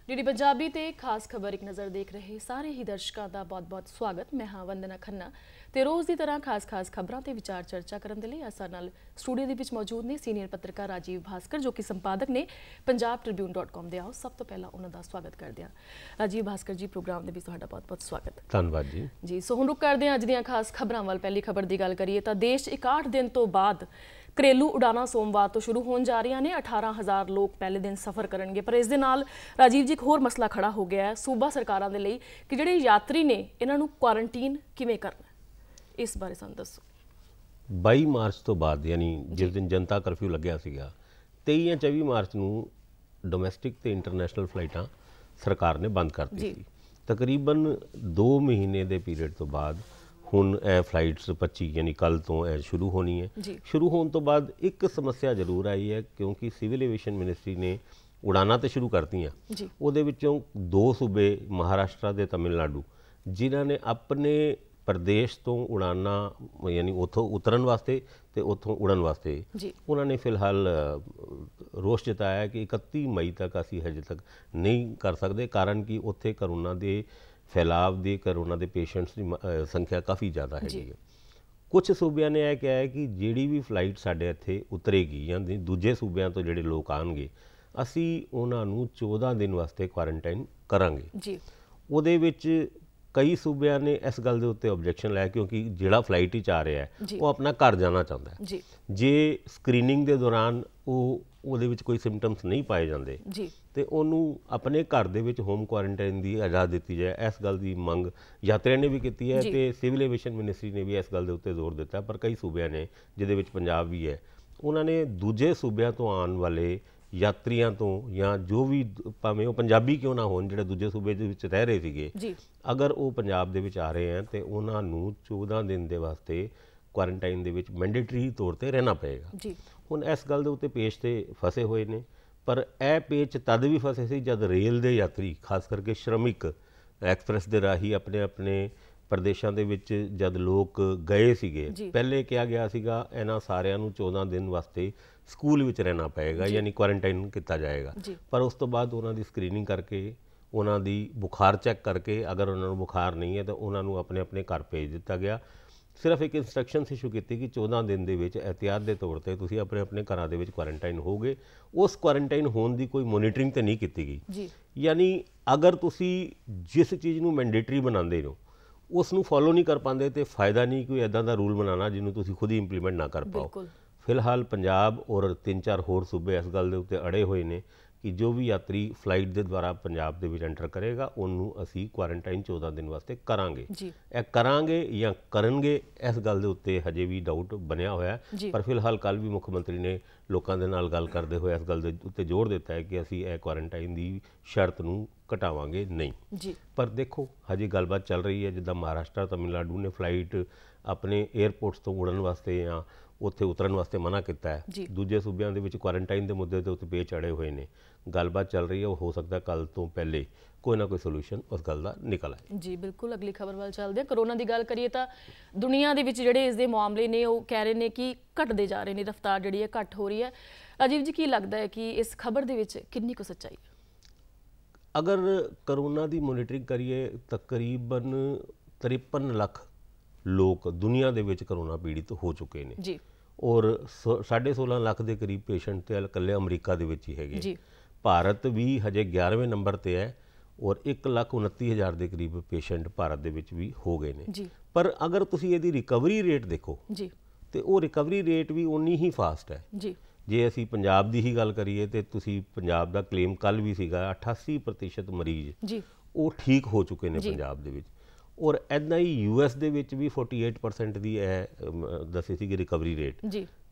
DD Punjabi ते खास खबर एक नज़र देख रहे सारे ही दर्शकों का बहुत बहुत स्वागत। मैं हाँ वंदना खन्ना ते रोज़ की तरह खास खबरों ते विचार चर्चा करने के लिए असां नाल स्टूडियो दे विच मौजूद ने सीनियर पत्रकार राजीव भास्कर जो कि संपादक ने punjabtribune.com दे। आओ सब तो पहला उन्हों का स्वागत करते हैं। राजीव भास्कर जी प्रोग्राम के तुहाडा बहुत बहुत स्वागत। धन्यवाद जी। जी सो हुण रुक करते हैं अज दी खास खबरों वाल। पहली खबर की गल करिए तो देश 61 दिन तो बाद घरेलू उड़ाना सोमवार तो शुरू होने जा रही ने। 18,000 लोग पहले दिन सफ़र करेंगे। पर इस दे नाल राजीव जी एक होर मसला खड़ा हो गया है सूबा सरकारों के लिए कि जिहड़े यात्री ने इन्हों क्वारंटीन किवें करना, इस बारे सानूं दसो। 22 मार्च तो बाद यानी जिस दिन जनता कर्फ्यू लग्या सीगा 23 या 24 मार्च नूं डोमैसटिक ते इंटरनेशनल फ्लाइटां सरकार ने बंद करती सी। तकरीबन 2 महीने के पीरियड तो बाद हुण ਇਹ फ्लाइट्स 25 यानी कल तो ਇਹ शुरू होनी है। शुरू होने तो बाद एक समस्या जरूर आई है क्योंकि सिविल एविएशन मिनिस्ट्री ने उड़ाना तो शुरू करतीਆਂ। ਉਹਦੇ ਵਿੱਚੋਂ 2 सूबे महाराष्ट्र ਤੇ तमिलनाडु जिन्हां ने अपने प्रदेश तो उड़ाना यानी उतों उतरन वास्ते ते उतों उड़न वास्ते उन्होंने फिलहाल रोष जताया कि 31 मई तक असी हजे तक नहीं कर सकते कारण कि उत्थे करोना के फैलाव के करोना के पेशेंट्स की संख्या काफ़ी ज़्यादा हैगी है। कुछ सूबे ने यह कहा है कि जिहड़ी भी फ्लाइट साडे इत्थे उतरेगी या दूजे सूबों तो जिहड़े लोग आउणगे असी उन्हां नूं 14 दिन वास्ते क्वारंटाइन करांगे। उहदे विच कई सूबे ने इस गल के उत्ते ऑब्जैक्शन लाया क्योंकि जिहड़ा फ्लाइट ही आ रहा है वो अपना घर जाना चाहता है। जे स्क्रीनिंग के दौरान ਉਹਦੇ ਵਿੱਚ कोई सिम्पटम्स नहीं पाए जाते तो उन्होंने अपने घर दे विच होम क्वारंटाइन की इजाज़त दी जाए। इस गल की मंग यात्रियों ने भी की है तो सिविल एविएशन मिनिस्ट्री ने भी इस गल के उत्ते जोर दिता। पर कई सूबे ने जिहदे विच पंजाब भी है उन्होंने दूजे सूबों तो आने वाले यात्रियों तो या जो भी भावें वो पंजाबी क्यों ना होण जिहड़े दूजे सूबे दे विच रह रहे सीगे अगर वो पंजाब दे विच आ रहे हैं तो उन्होंने 14 दिन के वास्ते क्वारंटाइन दे विच मैंडेटरी तौर पर रहना पएगा। हुण इस गल दे उत्ते पेच ते फसे हुए ने पर यह पेच तद भी फसे सी जब रेल के यात्री खास करके श्रमिक एक्सप्रैस के राही अपने अपने प्रदेशों के विच जब लोग गए सीगे पहले कहा गया सीगा इन्हां सारिਆਂ ਨੂੰ 14 दिन वास्ते स्कूल विच रहना पएगा यानी क्वारंटाइन किया जाएगा। पर उस तो बाद उन्होंने स्क्रीनिंग करके उन्होंने बुखार चैक करके अगर उन्होंने बुखार नहीं है तो उन्होंने अपने अपने घर भेज दिता गया। सिर्फ एक इंस्ट्रक्शन इशू की कि 14 दिन के एहतियात के तौर पर तुसीं अपने अपने घरों के क्वारंटाइन हो गए। उस क्वारंटाइन होने की कोई मोनीटरिंग तो नहीं की गई यानी अगर तुसीं जिस चीज़ को मैंडेटरी बनाते हो उसनूं फॉलो नहीं कर पाते तो फायदा नहीं कोई इदां दा रूल बनाना जिन्हों तुसीं खुद ही इंप्लीमेंट ना कर पाओ। फिलहाल पंजाब और 3-4 होर सूबे इस गल के उत्ते अड़े हुए हैं कि जो भी यात्री फ्लाइट के द्वारा पंजाब के एंटर करेगा उन्होंने असी क्वारंटाइन 14 दिन वास्ते करांगे। यह करांगे या करनगे इस गल के उत्ते हजे भी डाउट बनया होया है। पर फिलहाल कल भी मुख्यमंत्री ने लोगों के नाल गल करते हुए इस गल के उत्ते जोर दिता है कि असी यह क्वारंटाइन की शर्त नूं घटावांगे नहीं। पर देखो हजे गलबात चल रही है जिद्दां महाराष्ट्र तमिलनाडु ने फ्लाइट अपने एयरपोर्ट्स तो उड़न वास्ते या उत्थे उतरन वास्ते मना किया है। दूजे सूबों के क्वारंटाइन के मुद्दे के उत्ते पेच अड़े हुए हैं। गलबात चल रही है हो सकता कल तो पहले कोई ना कोई सोल्यूशन उस गल का निकल आए। जी बिल्कुल अगली खबर वाल चलते हैं। करोना की गल करिए तो दुनिया के जिहड़े इसके मामले ने वो कह रहे हैं कि घटते जा रहे हैं, रफ्तार जिहड़ी है घट हो रही है। राजीव जी की लगता है कि इस खबर के विच कितनी को सच्चाई है? अगर करोना की मोनीटरिंग करिए तकरीबन 53 लाख लोग दुनिया के विच करोना पीड़ित हो चुके हैं और 16.5 लाख के करीब पेशेंट तो कल्ले अमरीका के विच ही है। भारत भी हजे 11वें नंबर पर है और 1,29,000 के करीब पेशेंट भारत के विच भी हो गए हैं। पर अगर तुसीं इहदी रिकवरी रेट देखो तो वो रिकवरी रेट भी उन्नी ही फास्ट है। जे असी पंजाब की ही गल करिए तो तुसीं पंजाब का क्लेम कल भी सीगा 88% मरीज वो ठीक हो चुके हैं पंजाब दे विच और इदां ही US दे विच भी 48% की दसी सी रिकवरी रेट।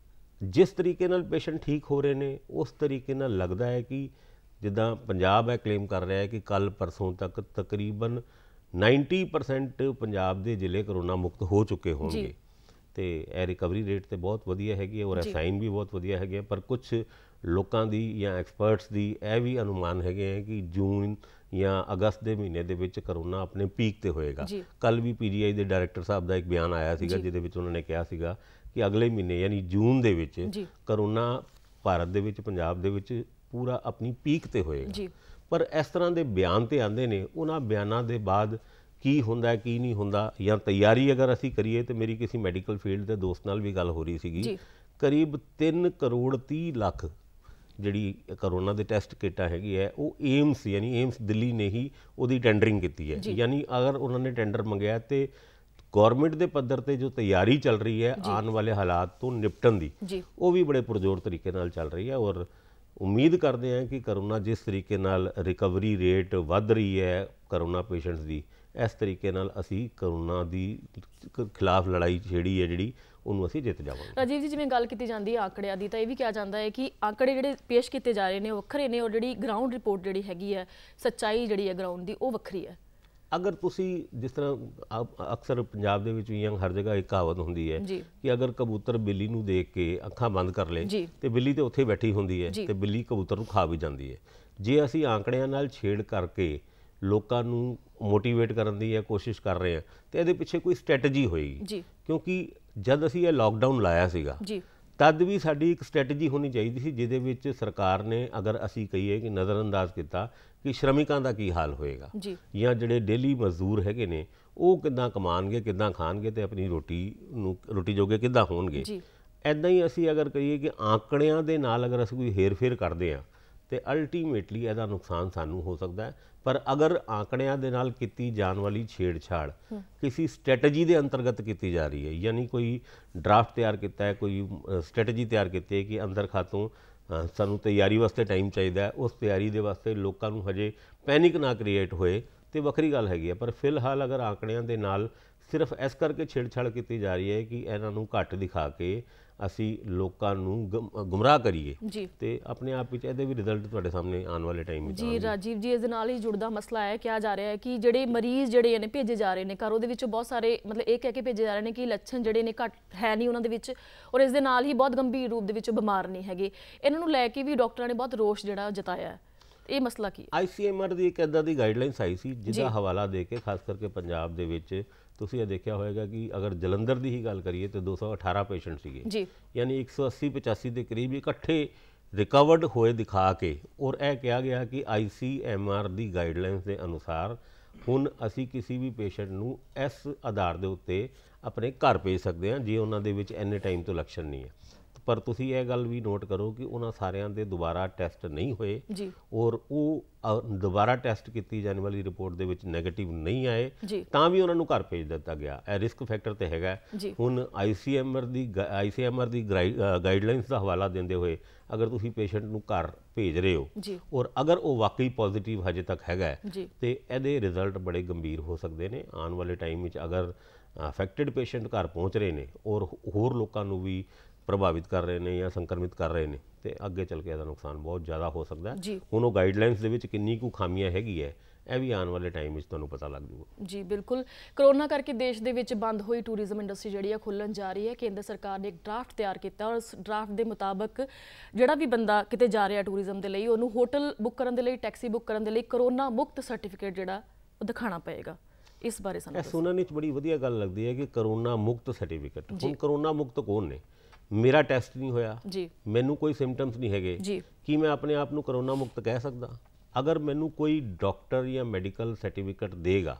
जिस तरीके नाल पेशेंट ठीक हो रहे हैं उस तरीके नाल लगता है कि जिद्दां पंजाब है क्लेम कर रहा है कि कल परसों तक तकरीबन 90% पंजाब के जिले करोना मुक्त हो चुके होंगे तो यह रिकवरी रेट तो बहुत वधिया हैगी और साइन भी बहुत वधिया है। पर कुछ लोगों की या एक्सपर्ट्स की यह भी अनुमान है कि जून या अगस्त के महीने के करोना अपने पीक ते होएगा। कल भी PGI के डायरैक्टर साहब का एक बयान आया सीगा जिहदे विच उन्होंने कहा सीगा कि अगले महीने यानी जून दे विच करोना भारत दे विच पंजाब दे विच पूरा अपनी पीक ते होएगा। ਪਰ ਇਸ ਤਰ੍ਹਾਂ ਦੇ ਬਿਆਨ ਤੇ ਆਉਂਦੇ ਨੇ, ਉਹਨਾਂ ਬਿਆਨਾਂ ਦੇ ਬਾਅਦ ਕੀ ਹੁੰਦਾ ਕੀ ਨਹੀਂ ਹੁੰਦਾ, ਜਾਂ ਤਿਆਰੀ ਅਗਰ ਅਸੀਂ ਕਰੀਏ ਤੇ ਮੇਰੀ ਕਿਸੇ ਮੈਡੀਕਲ ਫੀਲਡ ਦੇ ਦੋਸਤ ਨਾਲ ਵੀ ਗੱਲ ਹੋ ਰਹੀ ਸੀਗੀ, ਕਰੀਬ 3 ਕਰੋੜ 30 ਲੱਖ ਜਿਹੜੀ ਕਰੋਨਾ ਦੇ ਟੈਸਟ ਕਿੱਟਾਂ ਹੈਗੀ ਹੈ ਉਹ ਏਮਸ ਯਾਨੀ ਏਮਸ ਦਿੱਲੀ ਨੇ ਹੀ ਉਹਦੀ ਟੈਂਡਰਿੰਗ ਕੀਤੀ ਹੈ। ਯਾਨੀ ਅਗਰ ਉਹਨਾਂ ਨੇ ਟੈਂਡਰ ਮੰਗਿਆ ਤੇ ਗੌਰਮੈਂਟ ਦੇ ਪੱਧਰ ਤੇ ਜੋ ਤਿਆਰੀ ਚੱਲ ਰਹੀ ਹੈ ਆਉਣ ਵਾਲੇ ਹਾਲਾਤ ਤੋਂ ਨਿਪਟਣ ਦੀ, ਉਹ ਵੀ ਬੜੇ ਪੁਰਜ਼ੋਰ ਤਰੀਕੇ ਨਾਲ ਚੱਲ ਰਹੀ ਹੈ। ਔਰ ਉਮੀਦ ਕਰਦੇ ਹਾਂ ਕਿ ਕਰੋਨਾ ਜਿਸ ਤਰੀਕੇ ਨਾਲ ਰਿਕਵਰੀ ਰੇਟ ਵੱਧ ਰਹੀ ਹੈ ਕਰੋਨਾ ਪੇਸ਼ੈਂਟਸ ਦੀ, ਇਸ ਤਰੀਕੇ ਨਾਲ ਅਸੀਂ ਕਰੋਨਾ ਦੀ ਖਿਲਾਫ ਲੜਾਈ ਜਿਹੜੀ ਹੈ ਜਿਹੜੀ ਉਹਨੂੰ ਅਸੀਂ ਜਿੱਤ ਜਾਵਾਂਗੇ। ਰਾਜੀਵ ਜੀ, ਜਿਵੇਂ ਗੱਲ ਕੀਤੀ ਜਾਂਦੀ ਹੈ ਆંકੜਿਆਂ ਦੀ, ਤਾਂ ਇਹ ਵੀ ਕਿਹਾ ਜਾਂਦਾ ਹੈ ਕਿ ਆંકੜੇ ਜਿਹੜੇ ਪੇਸ਼ ਕੀਤੇ ਜਾ ਰਹੇ ਨੇ ਉਹ ਵੱਖਰੇ ਨੇ, ਔਰ ਜਿਹੜੀ ਗਰਾਊਂਡ ਰਿਪੋਰਟ ਜਿਹੜੀ ਹੈਗੀ ਹੈ, ਸੱਚਾਈ ਜਿਹੜੀ ਹੈ ਗਰਾਊਂਡ ਦੀ, ਉਹ ਵੱਖਰੀ ਹੈ। ਅਗਰ ਤੁਸੀਂ ਜਿਸ ਤਰ੍ਹਾਂ ਅਕਸਰ ਪੰਜਾਬ ਦੇ ਵਿੱਚ ਵੀ ਹਰ ਜਗ੍ਹਾ ਇੱਕ ਕਹਾਵਤ ਹੁੰਦੀ ਹੈ ਕਿ ਅਗਰ ਕਬੂਤਰ ਬਿੱਲੀ ਨੂੰ ਦੇਖ ਕੇ ਅੱਖਾਂ ਬੰਦ ਕਰ ਲੇ ਤੇ ਬਿੱਲੀ ਤੇ ਉੱਥੇ ਬੈਠੀ ਹੁੰਦੀ ਹੈ ਤੇ ਬਿੱਲੀ ਕਬੂਤਰ ਨੂੰ ਖਾ ਵੀ ਜਾਂਦੀ ਹੈ। ਜੇ ਅਸੀਂ ਆંકੜਿਆਂ ਨਾਲ ਛੇੜ ਕਰਕੇ ਲੋਕਾਂ ਨੂੰ ਮੋਟੀਵੇਟ ਕਰਨ ਦੀ ਕੋਸ਼ਿਸ਼ ਕਰ ਰਹੇ ਹਾਂ ਤੇ ਇਹਦੇ ਪਿੱਛੇ ਕੋਈ ਸਟ੍ਰੈਟਜੀ ਹੋਏਗੀ, ਕਿਉਂਕਿ ਜਦ ਅਸੀਂ ਇਹ ਲਾਕਡਾਊਨ ਲਾਇਆ ਸੀਗਾ ਤਦ ਵੀ ਸਾਡੀ ਇੱਕ ਸਟ੍ਰੈਟਜੀ ਹੋਣੀ ਚਾਹੀਦੀ ਸੀ ਜਿਹਦੇ ਵਿੱਚ ਸਰਕਾਰ ਨੇ, ਅਗਰ ਅਸੀਂ ਕਹੀਏ ਕਿ ਨਜ਼ਰਅੰਦਾਜ਼ ਕੀਤਾ ਕਿ ਸ਼ਰਮਿਕਾਂ ਦਾ ਕੀ ਹਾਲ ਹੋਏਗਾ ਜਾਂ ਜਿਹੜੇ ਡੇਲੀ ਮਜ਼ਦੂਰ ਹੈਗੇ ਨੇ ਉਹ ਕਿੱਦਾਂ ਕਮਾਉਣਗੇ, ਕਿੱਦਾਂ ਖਾਣਗੇ ਤੇ ਆਪਣੀ ਰੋਟੀ ਜੋਗੇ ਕਿੱਦਾਂ ਹੋਣਗੇ। ਇੱਦਾਂ ਹੀ ਅਸੀਂ ਅਗਰ ਕਹੀਏ ਕਿ ਆંકੜਿਆਂ ਦੇ ਨਾਲ ਅਗਰ ਅਸੀਂ ਕੋਈ ਹੇਰ-ਫੇਰ ਕਰਦੇ ਹਾਂ ਤੇ ਅਲਟੀਮੇਟਲੀ ਇਹਦਾ ਨੁਕਸਾਨ ਸਾਨੂੰ ਹੋ ਸਕਦਾ ਹੈ। ਪਰ ਅਗਰ ਆંકੜਿਆਂ ਦੇ ਨਾਲ ਕੀਤੀ ਜਾਣ ਵਾਲੀ ਛੇੜਛਾੜ ਕਿਸੇ ਸਟ੍ਰੈਟਜੀ ਦੇ ਅੰਤਰਗਤ ਕੀਤੀ ਜਾ ਰਹੀ ਹੈ, ਯਾਨੀ ਕੋਈ ਡਰਾਫਟ ਤਿਆਰ ਕੀਤਾ ਹੈ, ਕੋਈ ਸਟ੍ਰੈਟਜੀ ਤਿਆਰ ਕੀਤੀ ਹੈ ਕਿ ਅੰਦਰ ਖਾਤੋਂ ਸਾਨੂੰ ਤਿਆਰੀ ਵਾਸਤੇ ਟਾਈਮ ਚਾਹੀਦਾ ਹੈ, ਉਸ ਤਿਆਰੀ ਦੇ ਵਾਸਤੇ ਲੋਕਾਂ ਨੂੰ ਹਜੇ ਪੈਨਿਕ ਨਾ ਕ੍ਰੀਏਟ ਹੋਏ ਤੇ ਵੱਖਰੀ ਗੱਲ ਹੈਗੀ ਹੈ। ਪਰ ਫਿਲਹਾਲ ਅਗਰ ਆંકੜਿਆਂ ਦੇ ਨਾਲ ਸਿਰਫ ਇਸ ਕਰਕੇ ਛੇੜਛਾੜ ਕੀਤੀ ਜਾ ਰਹੀ ਹੈ ਕਿ ਇਹਨਾਂ ਨੂੰ ਘੱਟ ਦਿਖਾ ਕੇ ਅਸੀਂ ਲੋਕਾਂ ਨੂੰ ਗੁੰਮਰਾਹ ਕਰੀਏ ਤੇ ਆਪਣੇ ਆਪ ਵਿੱਚ ਇਹਦੇ ਵੀ ਰਿਜ਼ਲਟ ਤੁਹਾਡੇ ਸਾਹਮਣੇ ਆਉਣ ਵਾਲੇ ਟਾਈਮ ਵਿੱਚ। ਜੀ ਰਾਜੀਵ ਜੀ, ਇਸ ਦੇ ਨਾਲ ਹੀ ਜੁੜਦਾ ਮਸਲਾ ਹੈ, ਕਿਹਾ ਜਾ ਰਿਹਾ ਹੈ ਕਿ ਜਿਹੜੇ ਮਰੀਜ਼ ਜਿਹੜੇ ਨੇ ਭੇਜੇ ਜਾ ਰਹੇ ਨੇ ਘਰ, ਉਹਦੇ ਵਿੱਚੋਂ ਬਹੁਤ ਸਾਰੇ ਮਤਲਬ ਇਹ ਕਹਿ ਕੇ ਭੇਜੇ ਜਾ ਰਹੇ ਨੇ ਕਿ ਲੱਛਣ ਜਿਹੜੇ ਨੇ ਘੱਟ ਹੈ ਨਹੀਂ ਉਹਨਾਂ ਦੇ ਵਿੱਚ, ਔਰ ਇਸ ਦੇ ਨਾਲ ਹੀ ਬਹੁਤ ਗੰਭੀਰ ਰੂਪ ਦੇ ਵਿੱਚ ਬਿਮਾਰ ਨਹੀਂ ਹੈਗੇ। ਇਹਨਾਂ ਨੂੰ ਲੈ ਕੇ ਵੀ ਡਾਕਟਰਾਂ ਨੇ ਬਹੁਤ ਰੋਸ਼ ਜਿਹੜਾ ਜਤਾਇਆ ਹੈ, ਇਹ ਮਸਲਾ ਕੀ ਹੈ? ICMR ਦੀ ਇੱਕ ਇੱਦਾਂ ਦੀ ਗਾਈਡਲਾਈਨਸ ਆਈ ਸੀ ਜਿਹਦਾ ਹਵਾਲਾ ਦੇ ਕੇ ਖਾਸ ਕਰਕੇ ਪੰਜਾਬ ਦੇ ਵਿੱਚ ਤੁਸੀਂ ਇਹ ਦੇਖਿਆ ਹੋਏਗਾ ਕਿ ਅਗਰ ਜਲੰਧਰ ਦੀ ਹੀ ਗੱਲ ਕਰੀਏ ਤਾਂ 218 ਪੇਸ਼ੈਂਟ ਸੀਗੇ, ਯਾਨੀ 180-85 ਦੇ ਕਰੀਬ ਇਕੱਠੇ ਰਿਕਵਰਡ ਹੋਏ ਦਿਖਾ ਕੇ, ਔਰ ਇਹ ਕਿਹਾ ਗਿਆ ਕਿ ICMR ਦੀ ਗਾਈਡਲਾਈਨਸ ਦੇ ਅਨੁਸਾਰ ਹੁਣ ਅਸੀਂ ਕਿਸੇ ਵੀ ਪੇਸ਼ੈਂਟ ਨੂੰ ਇਸ ਆਧਾਰ ਦੇ ਉੱਤੇ ਆਪਣੇ ਘਰ ਭੇਜ ਸਕਦੇ ਹਾਂ ਜੇ ਉਹਨਾਂ ਦੇ ਵਿੱਚ ਇੰਨੇ ਟਾਈਮ ਤੋਂ ਲੱਛਣ ਨਹੀਂ ਹੈ। ਪਰ ਤੁਸੀਂ ਇਹ ਗੱਲ ਵੀ ਨੋਟ ਕਰੋ ਕਿ ਉਹਨਾਂ ਸਾਰਿਆਂ ਦੇ ਦੁਬਾਰਾ ਟੈਸਟ ਨਹੀਂ ਹੋਏ ਔਰ ਉਹ ਦੁਬਾਰਾ ਟੈਸਟ ਕੀਤੀ ਜਾਣ ਵਾਲੀ ਰਿਪੋਰਟ ਦੇ ਵਿੱਚ ਨੈਗੇਟਿਵ ਨਹੀਂ ਆਏ ਤਾਂ ਵੀ ਉਹਨਾਂ ਨੂੰ ਘਰ ਭੇਜ ਦਿੱਤਾ ਗਿਆ। ਇਹ ਰਿਸਕ ਫੈਕਟਰ ਤੇ ਹੈਗਾ। ਹੁਣ ICMR ਦੀ ਗਾਈਡਲਾਈਨਸ ਦਾ ਹਵਾਲਾ ਦਿੰਦੇ ਹੋਏ ਅਗਰ ਤੁਸੀਂ ਪੇਸ਼ੈਂਟ ਨੂੰ ਘਰ ਭੇਜ ਰਹੇ ਹੋ ਔਰ ਅਗਰ ਉਹ ਵਾਕਈ ਪੋਜ਼ਿਟਿਵ ਹਜੇ ਤੱਕ ਹੈਗਾ ਤੇ ਇਹਦੇ ਰਿਜ਼ਲਟ ਬੜੇ ਗੰਭੀਰ ਹੋ ਸਕਦੇ ਨੇ ਆਉਣ ਵਾਲੇ ਟਾਈਮ ਵਿੱਚ। ਅਗਰ ਅਫੈਕਟਡ ਪੇਸ਼ੈਂਟ ਘਰ ਪਹੁੰਚ ਰਹੇ ਨੇ ਔਰ ਹੋਰ ਲੋਕਾਂ ਨੂੰ ਵੀ ਪ੍ਰਭਾਵਿਤ ਕਰ ਰਹੇ ਨੇ ਜਾਂ ਸੰਕਰਮਿਤ ਕਰ ਰਹੇ ਨੇ ਤੇ ਅੱਗੇ ਚੱਲ ਕੇ ਇਹਦਾ ਨੁਕਸਾਨ ਬਹੁਤ ਜ਼ਿਆਦਾ ਹੋ ਸਕਦਾ ਹੈ। ਹੁਣ ਉਹ ਗਾਈਡਲਾਈਨਸ ਦੇ ਵਿੱਚ ਕਿੰਨੀ ਕੁ ਖਾਮੀਆਂ ਹੈਗੀ ਹੈ ਇਹ ਵੀ ਆਉਣ ਵਾਲੇ ਟਾਈਮ ਵਿੱਚ ਤੁਹਾਨੂੰ ਪਤਾ ਲੱਗ ਜੂਗਾ। ਜੀ ਬਿਲਕੁਲ, ਕਰੋਨਾ ਕਰਕੇ ਦੇਸ਼ ਦੇ ਵਿੱਚ ਬੰਦ ਹੋਈ ਟੂਰਿਜ਼ਮ ਇੰਡਸਟਰੀ ਜਿਹੜੀ ਹੈ ਖੁੱਲ੍ਹਣ ਜਾ ਰਹੀ ਹੈ। ਕੇਂਦਰ ਸਰਕਾਰ ਨੇ ਇੱਕ ਡਰਾਫਟ ਤਿਆਰ ਕੀਤਾ ਔਰ ਉਸ ਡਰਾਫਟ ਦੇ ਮੁਤਾਬਕ ਜਿਹੜਾ ਵੀ ਬੰਦਾ ਕਿਤੇ ਜਾ ਰਿਹਾ ਟੂਰਿਜ਼ਮ ਦੇ ਲਈ, ਉਹਨੂੰ ਹੋਟਲ ਬੁੱਕ ਕਰਨ ਦੇ ਲਈ, ਟੈਕਸੀ ਬੁੱਕ ਕਰਨ ਦੇ ਲਈ ਕਰੋਨਾ ਮੁਕਤ ਸਰਟੀਫਿਕੇਟ ਜਿਹੜਾ ਉਹ ਦਿਖਾਉਣਾ ਪਏਗਾ। ਇਸ ਬਾਰੇ ਸਾਨੂੰ ਸੁਣਨ ਵਿੱਚ ਬੜੀ ਵਧੀਆ ਗੱਲ ਲੱਗਦੀ ਹੈ ਕਿ ਕਰੋਨਾ ਮੁਕਤ ਸਰਟੀਫਿਕੇਟ। ਹੁਣ ਕਰੋਨਾ ਮੁਕਤ ਕੌਣ ਨੇ? ਮੇਰਾ ਟੈਸਟ ਨਹੀਂ ਹੋਇਆ, ਮੈਨੂੰ ਕੋਈ ਸਿੰਪਟਮਸ ਨਹੀਂ ਹੈਗੇ, ਕੀ ਮੈਂ ਆਪਣੇ ਆਪ ਨੂੰ ਕਰੋਨਾ ਮੁਕਤ ਕਹਿ ਸਕਦਾ? ਅਗਰ ਮੈਨੂੰ ਕੋਈ ਡਾਕਟਰ ਜਾਂ ਮੈਡੀਕਲ ਸਰਟੀਫਿਕੇਟ ਦੇਗਾ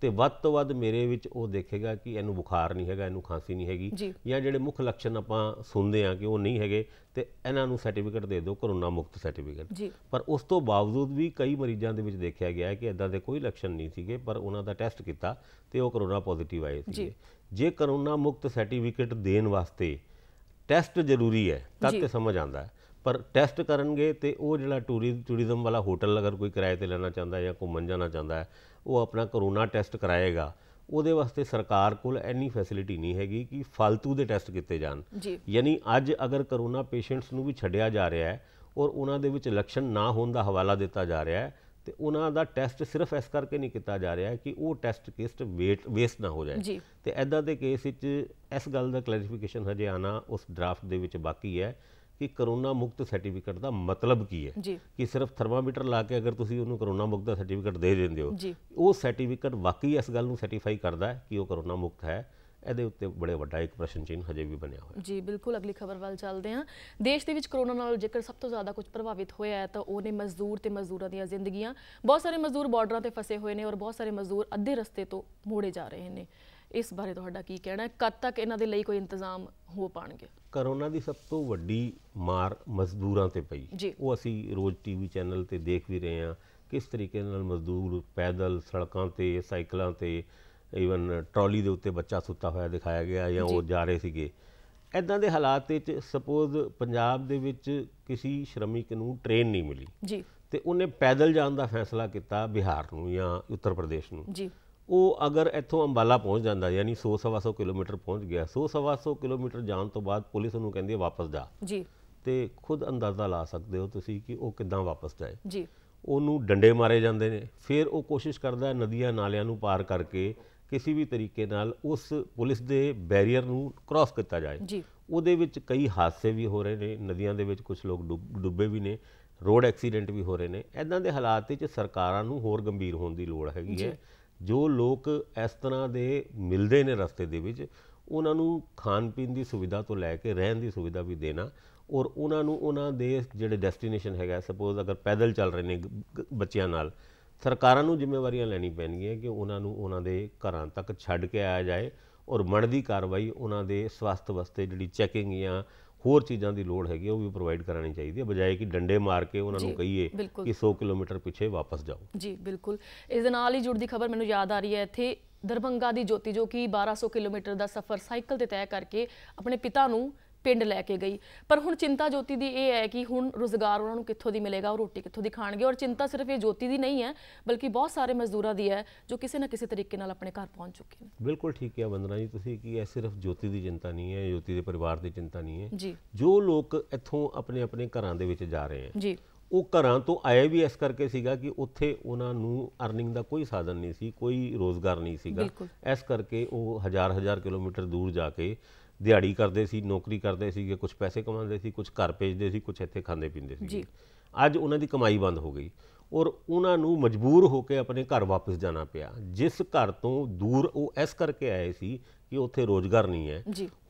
ਤੇ ਵੱਧ ਤੋਂ ਵੱਧ ਮੇਰੇ ਵਿੱਚ ਉਹ ਦੇਖੇਗਾ ਕਿ ਇਹਨੂੰ ਬੁਖਾਰ ਨਹੀਂ ਹੈਗਾ, ਇਹਨੂੰ ਖਾਂਸੀ ਨਹੀਂ ਹੈਗੀ, ਜਾਂ ਜਿਹੜੇ ਮੁੱਖ ਲੱਛਣ ਆਪਾਂ ਸੁਣਦੇ ਹਾਂ ਕਿ ਉਹ ਨਹੀਂ ਹੈਗੇ ਤੇ ਇਹਨਾਂ ਨੂੰ ਸਰਟੀਫਿਕੇਟ ਦੇ ਦਿਓ ਕਰੋਨਾ ਮੁਕਤ ਸਰਟੀਫਿਕੇਟ। ਪਰ ਉਸ ਤੋਂ ਬਾਵਜੂਦ ਵੀ ਕਈ ਮਰੀਜ਼ਾਂ ਦੇ ਵਿੱਚ ਦੇਖਿਆ ਗਿਆ ਹੈ ਕਿ ਇਦਾਂ ਦੇ ਕੋਈ ਲੱਛਣ ਨਹੀਂ ਸੀਗੇ ਪਰ ਉਹਨਾਂ ਦਾ ਟੈਸਟ ਕੀਤਾ ਤੇ ਉਹ ਕਰੋਨਾ ਪੋਜ਼ਿਟਿਵ ਆਏ ਸੀਗੇ। ਜੇ ਕਰੋਨਾ ਮੁਕਤ ਸਰਟੀਫਿਕੇਟ ਦੇਣ ਵਾਸਤੇ ਟੈਸਟ ਜ਼ਰੂਰੀ ਹੈ ਤਦ ਤੇ ਸਮਝ ਆਉਂਦਾ ਹੈ, ਪਰ ਟੈਸਟ ਕਰਨਗੇ ਤੇ ਉਹ ਜਿਹੜਾ ਟੂਰਿਜ਼ਮ ਵਾਲਾ ਹੋਟਲ ਅਗਰ ਕੋਈ ਕਿਰਾਏ ਤੇ ਲੈਣਾ ਚਾਹੁੰਦਾ ਜਾਂ ਘੁੰਮਣ ਜਾਣਾ ਚਾਹੁੰਦਾ ਹੈ ਉਹ ਆਪਣਾ ਕਰੋਨਾ ਟੈਸਟ ਕਰਾਏਗਾ। ਉਹਦੇ ਵਾਸਤੇ ਸਰਕਾਰ ਕੋਲ ਇੰਨੀ ਫੈਸਿਲਿਟੀ ਨਹੀਂ ਹੈਗੀ ਕਿ ਫालतू ਦੇ ਟੈਸਟ ਕੀਤੇ ਜਾਣ। ਯਾਨੀ ਅੱਜ ਅਗਰ ਕਰੋਨਾ ਪੇਸ਼ੈਂਟਸ ਨੂੰ ਵੀ ਛੱਡਿਆ ਜਾ ਰਿਹਾ ਹੈ ਔਰ ਉਹਨਾਂ ਦੇ ਵਿੱਚ ਲੱਛਣ ਨਾ ਹੋਣ ਦਾ ਹਵਾਲਾ ਦਿੱਤਾ ਜਾ ਰਿਹਾ ਹੈ ਤੇ ਉਹਨਾਂ ਦਾ ਟੈਸਟ ਸਿਰਫ ਇਸ ਕਰਕੇ ਨਹੀਂ ਕੀਤਾ ਜਾ ਰਿਹਾ ਕਿ ਉਹ ਟੈਸਟ ਕਿਸਟ ਵੇਸਟ ਨਾ ਹੋ ਜਾਏ। ਤੇ ਇੱਦਾਂ ਦੇ ਕੇਸ ਵਿੱਚ ਇਸ ਗੱਲ ਦਾ ਕਲੈਰੀਫਿਕੇਸ਼ਨ ਹਜੇ ਆਉਣਾ ਉਸ ਡਰਾਫਟ ਦੇ ਵਿੱਚ ਬਾਕੀ ਹੈ ਕਿ ਕਰੋਨਾ ਮੁਕਤ ਸਰਟੀਫਿਕੇਟ ਦਾ ਮਤਲਬ ਕੀ ਹੈ। ਕਿ ਸਿਰਫ ਥਰਮਾਮੀਟਰ ਲਾ ਕੇ ਅਗਰ ਤੁਸੀਂ ਉਹਨੂੰ ਕਰੋਨਾ ਮੁਕਤ ਦਾ ਸਰਟੀਫਿਕੇਟ ਦੇ ਦਿੰਦੇ ਹੋ, ਉਹ ਸਰਟੀਫਿਕੇਟ ਵਾਕਈ ਇਸ ਗੱਲ ਨੂੰ ਸਰਟੀਫਾਈ ਕਰਦਾ ਹੈ ਕਿ ਉਹ ਕਰੋਨਾ ਮੁਕਤ ਹੈ ਇਹਦੇ ਉੱਤੇ ਬੜੇ ਵੱਡਾ ਇੱਕ ਪ੍ਰਸ਼ਨ ਚਿੰਨ੍ਹ ਹਜੇ ਵੀ ਬਣਿਆ ਹੋਇਆ। ਜੀ ਬਿਲਕੁਲ, ਅਗਲੀ ਖਬਰ ਵੱਲ ਚੱਲਦੇ ਹਾਂ। ਦੇਸ਼ ਦੇ ਵਿੱਚ ਕਰੋਨਾ ਨਾਲ ਜੇਕਰ ਸਭ ਤੋਂ ਜ਼ਿਆਦਾ ਕੁਝ ਪ੍ਰਭਾਵਿਤ ਹੋਇਆ ਹੈ ਤਾਂ ਉਹ ਨੇ ਮਜ਼ਦੂਰ ਤੇ ਮਜ਼ਦੂਰਾਂ ਦੀਆਂ ਜ਼ਿੰਦਗੀਆਂ। ਬਹੁਤ ਸਾਰੇ ਮਜ਼ਦੂਰ ਬਾਰਡਰਾਂ ਤੇ ਫਸੇ ਹੋਏ ਨੇ ਔਰ ਬਹੁਤ ਸਾਰੇ ਮਜ਼ਦੂਰ ਅੱਧੇ ਰਸਤੇ ਤੋਂ ਮੋੜੇ ਜਾ ਰਹੇ ਨੇ। ਇਸ ਬਾਰੇ ਤੁਹਾਡਾ ਕੀ ਕਹਿਣਾ ਹੈ? ਕਦ ਤੱਕ ਇਹਨਾਂ ਦੇ ਲਈ ਕੋਈ ਇੰਤਜ਼ਾਮ ਹੋ ਪਾਣਗੇ? ਕਰੋਨਾ ਦੀ ਸਭ ਤੋਂ ਵੱਡੀ ਮਾਰ ਮਜ਼ਦੂਰਾਂ ਤੇ ਪਈ, ਉਹ ਅਸੀਂ ਰੋਜ਼ ਟੀਵੀ ਚੈਨਲ ਤੇ ਦੇਖ ਵੀ ਰਹੇ ਹਾਂ ਕਿਸ ਤਰੀਕੇ ਨਾਲ ਮਜ਼ਦੂਰ ਪੈਦਲ ਸੜਕਾਂ ਤੇ ਸਾਈਕਲਾਂ ਤੇ ਈਵਨ ਟਰਾਲੀ ਦੇ ਉੱਤੇ ਬੱਚਾ ਸੁੱਤਾ ਹੋਇਆ ਦਿਖਾਇਆ ਗਿਆ ਜਾਂ ਉਹ ਜਾ ਰਹੇ ਸੀਗੇ। ਇੱਦਾਂ ਦੇ ਹਾਲਾਤ ਵਿੱਚ ਸਪੋਜ਼ ਪੰਜਾਬ ਦੇ ਵਿੱਚ ਕਿਸੇ ਸ਼ਰਮਿਕ ਨੂੰ ਟ੍ਰੇਨ ਨਹੀਂ ਮਿਲੀ ਜੀ ਤੇ ਉਹਨੇ ਪੈਦਲ ਜਾਣ ਦਾ ਫੈਸਲਾ ਕੀਤਾ ਬਿਹਾਰ ਨੂੰ ਜਾਂ ਉੱਤਰ ਪ੍ਰਦੇਸ਼ ਨੂੰ ਜੀ। ਉਹ ਅਗਰ ਇੱਥੋਂ ਅੰਬਾਲਾ ਪਹੁੰਚ ਜਾਂਦਾ ਯਾਨੀ 100-125 ਕਿਲੋਮੀਟਰ ਪਹੁੰਚ ਗਿਆ, 100-125 ਕਿਲੋਮੀਟਰ ਜਾਣ ਤੋਂ ਬਾਅਦ ਪੁਲਿਸ ਉਹਨੂੰ ਕਹਿੰਦੀ ਹੈ ਵਾਪਸ ਜਾ ਜੀ, ਤੇ ਖੁਦ ਅੰਦਾਜ਼ਾ ਲਾ ਸਕਦੇ ਹੋ ਤੁਸੀਂ ਕਿ ਉਹ ਕਿੱਦਾਂ ਵਾਪਸ ਜਾਏ ਜੀ। ਉਹਨੂੰ ਡੰਡੇ ਮਾਰੇ ਜਾਂਦੇ ਨੇ, ਫਿਰ ਉਹ ਕੋਸ਼ਿਸ਼ ਕਰਦਾ ਨਦੀਆਂ ਨਾਲਿਆਂ ਨੂੰ ਪਾਰ ਕਰਕੇ ਕਿਸੇ ਵੀ ਤਰੀਕੇ ਨਾਲ ਉਸ ਪੁਲਿਸ ਦੇ ਬੈਰੀਅਰ ਨੂੰ ਕ੍ਰਾਸ ਕੀਤਾ ਜਾਏ ਜੀ। ਉਹਦੇ ਵਿੱਚ ਕਈ ਹਾਦਸੇ ਵੀ ਹੋ ਰਹੇ ਨੇ, ਨਦੀਆਂ ਦੇ ਵਿੱਚ ਕੁਝ ਲੋਕ ਡੁੱਬੇ ਵੀ ਨੇ, ਰੋਡ ਐਕਸੀਡੈਂਟ ਵੀ ਹੋ ਰਹੇ ਨੇ। ਇੱਦਾਂ ਦੇ ਹਾਲਾਤ ਵਿੱਚ ਸਰਕਾਰਾਂ ਨੂੰ ਹੋਰ ਗੰਭੀਰ ਹੋਣ ਦੀ ਲੋੜ ਹੈਗੀ ਹੈ। ਜੋ ਲੋਕ ਇਸ ਤਰ੍ਹਾਂ ਦੇ ਮਿਲਦੇ ਨੇ ਰਸਤੇ ਦੇ ਵਿੱਚ ਉਹਨਾਂ ਨੂੰ ਖਾਣ ਪੀਣ ਦੀ ਸੁਵਿਧਾ ਤੋਂ ਲੈ ਕੇ ਰਹਿਣ ਦੀ ਸੁਵਿਧਾ ਵੀ ਦੇਣਾ ਔਰ ਉਹਨਾਂ ਨੂੰ ਉਹਨਾਂ ਦੇ ਜਿਹੜੇ ਡੈਸਟੀਨੇਸ਼ਨ ਹੈਗਾ, ਸਪੋਜ਼ ਅਗਰ ਪੈਦਲ ਚੱਲ ਰਹੇ ਨੇ ਬੱਚਿਆਂ ਨਾਲ, ਸਰਕਾਰਾਂ ਨੂੰ ਜ਼ਿੰਮੇਵਾਰੀਆਂ ਲੈਣੀ ਪੈਣਗੀਆਂ ਕਿ ਉਹਨਾਂ ਨੂੰ ਉਹਨਾਂ ਦੇ ਘਰਾਂ ਤੱਕ ਛੱਡ ਕੇ ਆਇਆ ਜਾਏ ਔਰ ਬਣਦੀ ਕਾਰਵਾਈ ਉਹਨਾਂ ਦੇ ਸਵਾਸਥ ਵਾਸਤੇ ਜਿਹੜੀ ਚੈਕਿੰਗ ਜਾਂ ਹੋਰ ਚੀਜ਼ਾਂ ਦੀ ਲੋੜ ਹੈਗੀ ਉਹ ਵੀ ਪ੍ਰੋਵਾਈਡ ਕਰਾਣੀ ਚਾਹੀਦੀ ਹੈ, ਬਜਾਏ ਕਿ ਡੰਡੇ ਮਾਰ ਕੇ ਉਹਨਾਂ ਨੂੰ ਕਹੀਏ ਕਿ 100 ਕਿਲੋਮੀਟਰ ਪਿੱਛੇ ਵਾਪਸ ਜਾਓ। ਜੀ ਬਿਲਕੁਲ, ਇਸ ਦੇ ਨਾਲ ਹੀ ਜੁੜਦੀ ਖਬਰ ਮੈਨੂੰ ਯਾਦ ਆ ਰਹੀ ਹੈ ਇੱਥੇ ਦਰਭੰਗਾ ਦੀ ਜੋਤੀ ਜੋ ਕਿ 1200 ਕਿਲੋਮੀਟਰ ਦਾ ਸਫ਼ਰ ਸਾਈਕਲ ਤੇ ਤੈਅ ਕਰਕੇ ਆਪਣੇ ਪਿਤਾ ਨੂੰ ਪਿੰਡ ਲੈ ਕੇ ਗਈ। ਪਰ ਹੁਣ ਚਿੰਤਾ ਜੋਤੀ ਦੀ ਇਹ ਹੈ ਕਿ ਹੁਣ ਰੁਜ਼ਗਾਰ ਉਹਨਾਂ ਨੂੰ ਕਿੱਥੋਂ ਦੀ ਮਿਲੇਗਾ, ਉਹ ਰੋਟੀ ਕਿੱਥੋਂ ਦੀ ਖਾਣਗੇ। ਔਰ ਚਿੰਤਾ ਸਿਰਫ ਇਹ ਜੋਤੀ ਦੀ ਨਹੀਂ ਹੈ ਬਲਕਿ ਬਹੁਤ ਸਾਰੇ ਮਜ਼ਦੂਰਾਂ ਦੀ ਹੈ ਜੋ ਕਿਸੇ ਨਾ ਕਿਸੇ ਤਰੀਕੇ ਨਾਲ ਆਪਣੇ ਘਰ ਪਹੁੰਚ ਚੁੱਕੇ ਨੇ। ਬਿਲਕੁਲ ਠੀਕ ਹੈ ਵੰਦਨਾ ਜੀ ਤੁਸੀਂ ਕਿ ਇਹ ਸਿਰਫ ਜੋਤੀ ਦੀ ਚਿੰਤਾ ਨਹੀਂ ਹੈ, ਜੋਤੀ ਦੇ ਪਰਿਵਾਰ ਦੀ ਚਿੰਤਾ ਨਹੀਂ ਹੈ ਜੀ। ਜੋ ਲੋਕ ਇੱਥੋਂ ਆਪਣੇ ਆਪਣੇ ਘਰਾਂ ਦੇ ਵਿੱਚ ਜਾ ਰਹੇ ਹੈ ਜੀ, ਉਹ ਘਰਾਂ ਤੋਂ ਆਏ ਵੀ ਇਸ ਕਰਕੇ ਸੀਗਾ ਕਿ ਉੱਥੇ ਉਹਨਾਂ ਨੂੰ ਅਰਨਿੰਗ ਦਾ ਕੋਈ ਸਾਧਨ ਨਹੀਂ ਸੀ, ਕੋਈ ਰੋਜ਼ਗਾਰ ਨਹੀਂ ਸੀਗਾ। ਇਸ ਕਰਕੇ ਉਹ ਹਜ਼ਾਰ ਕਿਲੋਮੀਟਰ ਦੂਰ ਜਾ ਕੇ ਦਿਹਾੜੀ ਕਰਦੇ ਸੀ, ਨੌਕਰੀ ਕਰਦੇ ਸੀਗੇ, ਕੁਝ ਪੈਸੇ ਕਮਾਉਂਦੇ ਸੀ, ਕੁਝ ਘਰ ਭੇਜਦੇ ਸੀ, ਕੁਝ ਇੱਥੇ ਖਾਂਦੇ ਪੀਂਦੇ ਸੀ। ਅੱਜ ਉਹਨਾਂ ਦੀ ਕਮਾਈ ਬੰਦ ਹੋ ਗਈ ਔਰ ਉਹਨਾਂ ਨੂੰ ਮਜਬੂਰ ਹੋ ਕੇ ਆਪਣੇ ਘਰ ਵਾਪਸ ਜਾਣਾ ਪਿਆ। ਜਿਸ ਘਰ ਤੋਂ ਦੂਰ ਉਹ ਇਸ ਕਰਕੇ ਆਏ ਸੀ ਕਿ ਉੱਥੇ ਰੋਜ਼ਗਾਰ ਨਹੀਂ ਹੈ,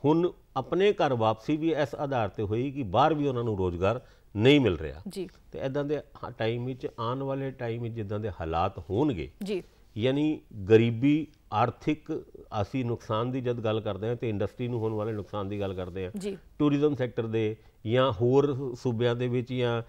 ਹੁਣ ਆਪਣੇ ਘਰ ਵਾਪਸੀ ਵੀ ਇਸ ਆਧਾਰ ਤੇ ਹੋਈ ਕਿ ਬਾਹਰ ਵੀ ਉਹਨਾਂ ਨੂੰ ਰੋਜ਼ਗਾਰ ਨਹੀਂ ਮਿਲ ਰਿਹਾ। ਤੇ ਇਦਾਂ ਦੇ ਟਾਈਮ ਵਿੱਚ ਆਉਣ ਵਾਲੇ ਟਾਈਮ ਵਿੱਚ ਜਿੱਦਾਂ ਦੇ ਹਾਲਾਤ ਹੋਣਗੇ ਯਾਨੀ ਗਰੀਬੀ, ਆਰਥਿਕ ਅਸੀਂ ਨੁਕਸਾਨ ਦੀ ਜਦ ਗੱਲ ਕਰਦੇ ਹਾਂ ਤੇ ਇੰਡਸਟਰੀ ਨੂੰ ਹੋਣ ਵਾਲੇ ਨੁਕਸਾਨ ਦੀ ਗੱਲ ਕਰਦੇ ਹਾਂ, ਟੂਰਿਜ਼ਮ ਸੈਕਟਰ ਦੇ ਜਾਂ ਹੋਰ ਸੂਬਿਆਂ ਦੇ ਵਿੱਚ ਜਾਂ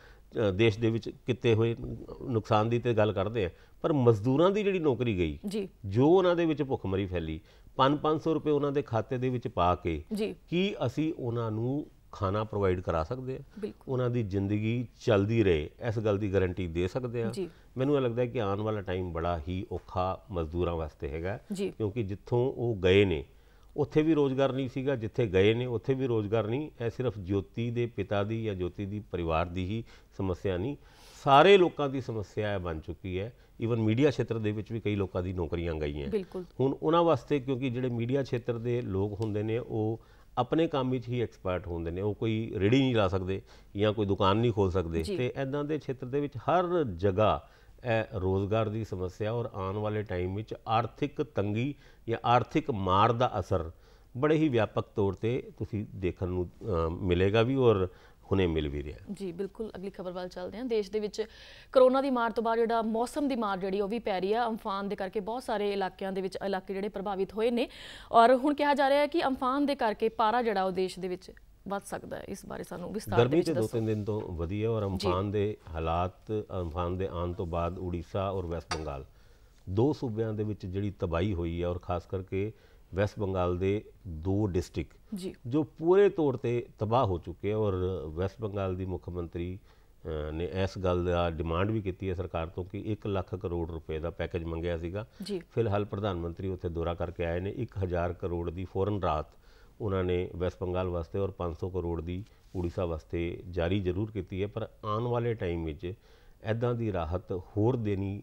ਦੇਸ਼ ਦੇ ਵਿੱਚ ਕਿਤੇ ਹੋਏ ਨੁਕਸਾਨ ਦੀ ਤੇ ਗੱਲ ਕਰਦੇ ਹਾਂ, ਪਰ ਮਜ਼ਦੂਰਾਂ ਦੀ ਜਿਹੜੀ ਨੌਕਰੀ ਗਈ ਜੋ ਉਹਨਾਂ ਦੇ ਵਿੱਚ ਭੁੱਖਮਰੀ ਫੈਲੀ 500 ਰੁਪਏ ਉਹਨਾਂ ਦੇ ਖਾਤੇ ਦੇ ਵਿੱਚ ਪਾ ਕੇ ਕੀ ਅਸੀਂ ਉਹਨਾਂ ਨੂੰ ਖਾਣਾ ਪ੍ਰੋਵਾਈਡ ਕਰਾ ਸਕਦੇ ਹਾਂ, ਉਹਨਾਂ ਦੀ ਜ਼ਿੰਦਗੀ ਚੱਲਦੀ ਰਹੇ ਇਸ ਗੱਲ ਦੀ ਗਾਰੰਟੀ ਦੇ ਸਕਦੇ ਹਾਂ? ਮੈਨੂੰ ਇਹ ਲੱਗਦਾ ਹੈ ਕਿ ਆਉਣ ਵਾਲਾ ਟਾਈਮ ਬੜਾ ਹੀ ਔਖਾ ਮਜ਼ਦੂਰਾਂ ਵਾਸਤੇ ਹੈਗਾ ਕਿਉਂਕਿ ਜਿੱਥੋਂ ਉਹ ਗਏ ਨੇ ਉੱਥੇ ਵੀ ਰੋਜ਼ਗਾਰ ਨਹੀਂ ਸੀਗਾ, ਜਿੱਥੇ ਗਏ ਨੇ ਉੱਥੇ ਵੀ ਰੋਜ਼ਗਾਰ ਨਹੀਂ। ਇਹ ਸਿਰਫ ਜੋਤੀ ਦੇ ਪਿਤਾ ਦੀ ਜਾਂ ਜੋਤੀ ਦੀ ਪਰਿਵਾਰ ਦੀ ਹੀ ਸਮੱਸਿਆ ਨਹੀਂ, ਸਾਰੇ ਲੋਕਾਂ ਦੀ ਸਮੱਸਿਆ ਬਣ ਚੁੱਕੀ ਹੈ। ਈਵਨ ਮੀਡੀਆ ਖੇਤਰ ਦੇ ਵਿੱਚ ਵੀ ਕਈ ਲੋਕਾਂ ਦੀ ਨੌਕਰੀਆਂ ਗਈਆਂ। ਹੁਣ ਉਹਨਾਂ ਵਾਸਤੇ ਕਿਉਂਕਿ ਜਿਹੜੇ ਮੀਡੀਆ ਖੇਤਰ ਦੇ ਲੋਕ ਹੁੰਦੇ ਨੇ ਉਹ ਆਪਣੇ ਕੰਮ ਵਿੱਚ ਹੀ ਐਕਸਪਰਟ ਹੁੰਦੇ ਨੇ, ਉਹ ਕੋਈ ਰੇਹੜੀ ਨਹੀਂ ਲਾ ਸਕਦੇ ਜਾਂ ਕੋਈ ਦੁਕਾਨ ਨਹੀਂ ਖੋਲ੍ਹ ਸਕਦੇ ਤੇ ਇੱਦਾਂ ਦੇ ਖੇਤਰ ਦੇ ਵਿੱਚ ਹਰ ਜਗ੍ਹਾ ਇਹ ਰੋਜ਼ਗਾਰ ਦੀ ਸਮੱਸਿਆ ਔਰ ਆਉਣ ਵਾਲੇ ਟਾਈਮ ਵਿੱਚ ਆਰਥਿਕ ਤੰਗੀ ਜਾਂ ਆਰਥਿਕ ਮਾਰ ਦਾ ਅਸਰ ਬੜੇ ਹੀ ਵਿਆਪਕ ਤੌਰ ਤੇ ਤੁਸੀਂ ਦੇਖਣ ਨੂੰ ਮਿਲੇਗਾ ਵੀ ਔਰ ਹੁਣੇ ਮਿਲ ਵੀ ਰਿਹਾ। ਜੀ ਬਿਲਕੁਲ, ਅਗਲੀ ਖਬਰ ਵੱਲ ਚੱਲਦੇ ਹਾਂ। ਦੇਸ਼ ਦੇ ਵਿੱਚ ਕਰੋਨਾ ਦੀ ਮਾਰ ਤੋਂ ਬਾਅਦ ਜਿਹੜਾ ਮੌਸਮ ਦੀ ਮਾਰ ਜਿਹੜੀ ਉਹ ਵੀ ਪੈ ਰਹੀ ਹੈ। ਅਮਫਾਨ ਦੇ ਕਰਕੇ ਬਹੁਤ ਸਾਰੇ ਇਲਾਕਿਆਂ ਦੇ ਵਿੱਚ ਇਲਾਕੇ ਜਿਹੜੇ ਪ੍ਰਭਾਵਿਤ ਹੋਏ ਨੇ ਔਰ ਹੁਣ ਕਿਹਾ ਜਾ ਰਿਹਾ ਹੈ ਕਿ ਅਮਫਾਨ ਦੇ ਕਰਕੇ ਪਾਰਾ ਜਿਹੜਾ ਉਹ ਦੇਸ਼ ਦੇ ਵਿੱਚ ਵੱਧ ਸਕਦਾ ਹੈ। ਇਸ ਬਾਰੇ ਸਾਨੂੰ ਵਿਸਤਾਰ ਦੇ ਵਿੱਚ ਦੱਸੋ। 2-3 ਦਿਨ ਤੋਂ ਵਧੀ ਹੈ ਔਰ ਅਮਫਾਨ ਦੇ ਹਾਲਾਤ, ਅਮਫਾਨ ਦੇ ਆਉਣ ਤੋਂ ਬਾਅਦ ਉੜੀਸਾ ਔਰ ਵੈਸਟ ਬੰਗਾਲ ਦੋ ਸੂਬਿਆਂ ਦੇ ਵਿੱਚ ਜਿਹੜੀ ਤਬਾਹੀ ਹੋਈ ਹੈ ਔਰ ਖਾਸ ਕਰਕੇ ਵੈਸਟ ਬੰਗਾਲ ਦੇ 2 ਡਿਸਟ੍ਰਿਕਟ ਜੋ ਪੂਰੇ ਤੌਰ ਤੇ ਤਬਾਹ ਹੋ ਚੁੱਕੇ ਔਰ ਵੈਸਟ ਬੰਗਾਲ ਦੀ ਮੁੱਖ ਮੰਤਰੀ ਨੇ ਇਸ ਗੱਲ ਦਾ ਡਿਮਾਂਡ ਵੀ ਕੀਤੀ ਹੈ ਸਰਕਾਰ ਤੋਂ ਕਿ 1 ਲੱਖ ਕਰੋੜ ਰੁਪਏ ਦਾ ਪੈਕੇਜ ਮੰਗਿਆ ਸੀਗਾ। ਫਿਲਹਾਲ ਪ੍ਰਧਾਨ ਮੰਤਰੀ ਉੱਥੇ ਦੌਰਾ ਕਰਕੇ ਆਏ ਨੇ, 1000 ਕਰੋੜ ਦੀ ਫੌਰਨ ਰਾਹਤ ਉਹਨਾਂ ਨੇ ਵੈਸਟ ਬੰਗਾਲ ਵਾਸਤੇ ਔਰ 500 ਕਰੋੜ ਦੀ ਉੜੀਸਾ ਵਾਸਤੇ ਜਾਰੀ ਜ਼ਰੂਰ ਕੀਤੀ ਹੈ। ਪਰ ਆਉਣ ਵਾਲੇ ਟਾਈਮ ਵਿੱਚ ਇੱਦਾਂ ਦੀ ਰਾਹਤ ਹੋਰ ਦੇਣੀ